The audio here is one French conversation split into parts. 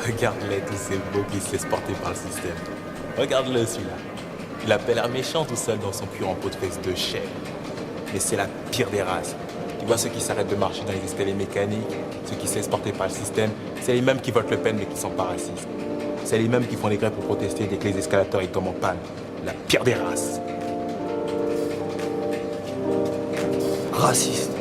Regarde-les, tous ces beaux qui se laissent porter par le système. Regarde-le, celui-là. Il a pas l'air méchant tout seul dans son cul en peau de fesse de chèvre. Mais c'est la pire des races. Tu vois ceux qui s'arrêtent de marcher dans les escaliers mécaniques, ceux qui se laissent porter par le système, c'est les mêmes qui votent Le Pen mais qui sont pas racistes. C'est les mêmes qui font des grèves pour protester dès que les escalators ils tombent en panne. La pire des races. Raciste.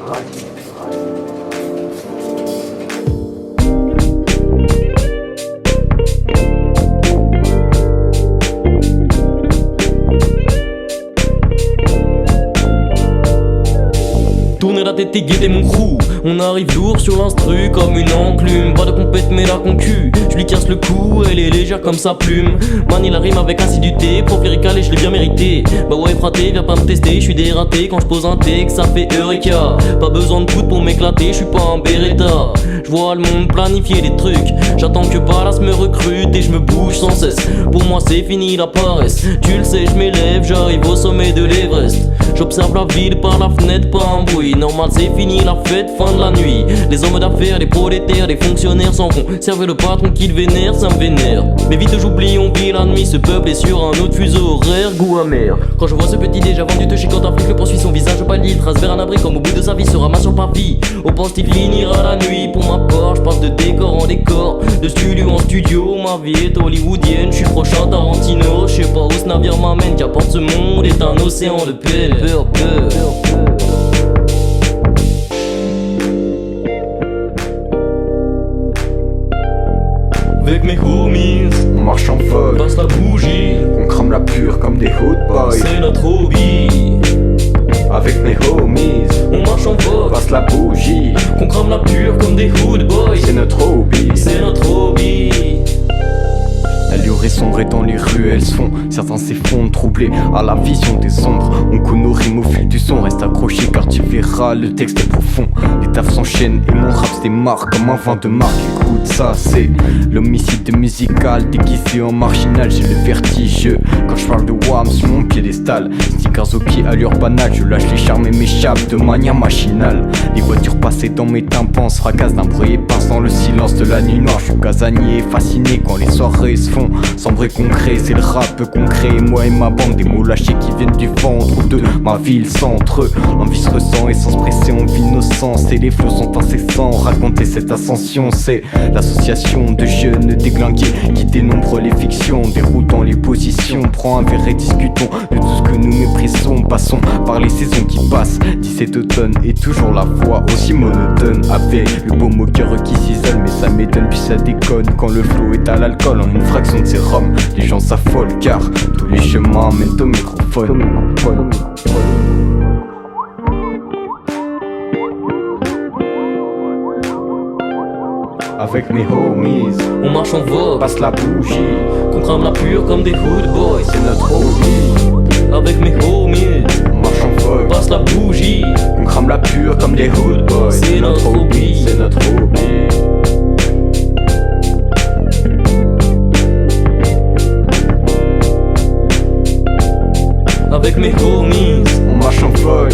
Tourner la tête et guetter mon crew. On arrive lourd sur l'instru comme une enclume. Pas de compète mais la concu. Je lui casse le cou, elle est légère comme sa plume. Manie la rime avec assiduité. Prof lyrical et je l'ai bien mérité. Bah ouais fraté, viens pas me tester. Je suis dératé quand je pose un texte, ça fait Eureka. Pas besoin de foot pour m'éclater, je suis pas un Beretta. Je vois le monde planifier des trucs. J'attends que Ballas me recrute et je me bouge sans cesse. Pour moi c'est fini la paresse. Tu le sais, je m'élève, j'arrive au sommet de l'Everest. J'observe la ville par la fenêtre, pas un bruit. Normal c'est fini la fête, fin de la nuit. Les hommes d'affaires, les prolétaires, les fonctionnaires s'en vont. Servez le patron qu'ils vénèrent, ça me vénère. Mais vite j'oublie, on vit la nuit. Ce peuple est sur un autre fuseau horaire, goût amer. Quand je vois ce petit déjà vendu de chez quand un flic le poursuit, son visage pâlit, trace vers un abri comme au bout de sa vie se ramasse sur papier. Au poste il finira la nuit. Pour ma part, je passe de décor en décor, de studio en studio. Ma vie est hollywoodienne, je suis prochain Tarantino. Je sais pas où ce navire m'amène, qu'apporte ce monde est un océan de peine. Peur. Avec mes homies, On marche en folle, passe la bougie, on crame la pure comme des hood boys. c'est notre hobby. Avec mes homies, On marche en on vogue, passe la bougie. qu'on crame la pure comme des hood boys. C'est notre hobby. C'est notre hobby. La lueur est sombre dans les ruelles se font. Certains s'effondrent, troublés à la vision des ombres. On connaît nos rimes au fil du son. Reste accroché car tu verras, le texte est profond. Les tafs s'enchaînent et mon rap se démarre comme un vin de marque. Écoute ça, c'est l'homicide musical déguisé en marginal. J'ai le vertige quand je parle de Wham sur mon piédestal. Stickers au pied, allure banale. Je lâche les charmes et m'échappe de manière machinale. Les voitures passées dans mes tympans se fracassent d'un bruit éparse dans le silence de la nuit noire. Je suis casanier, fasciné quand les soirées se font sans vrai concret. C'est le rap concret, moi et ma bande. Des mots lâchés qui viennent du ventre de ma ville centre. L'envie se ressent et sans se presser on vit nos sens. Et les flots sont incessants, raconter cette ascension. C'est l'association de jeunes déglingués qui dénombrent les fictions, déroutant les positions. Prends un verre et discutons de tout ce que nous méprisons. Passons par les saisons qui passent, 17 automnes et toujours la voix aussi monotone. Avec le beau moqueur qui s'isole, mais ça m'étonne puis ça déconne quand le flow est à l'alcool. En une fraction de sérum, les gens s'affolent car tous les chemins mènent au microphone. Avec mes homies, On marche en on vogue, passe la bougie. qu'on crame la pure comme des hood boys. C'est notre hobby. Avec mes homies, On marche en vogue, passe la bougie. on crame la pure comme des hood boys. C'est notre hobby. C'est notre hobby. Avec mes homies, On marche en folle,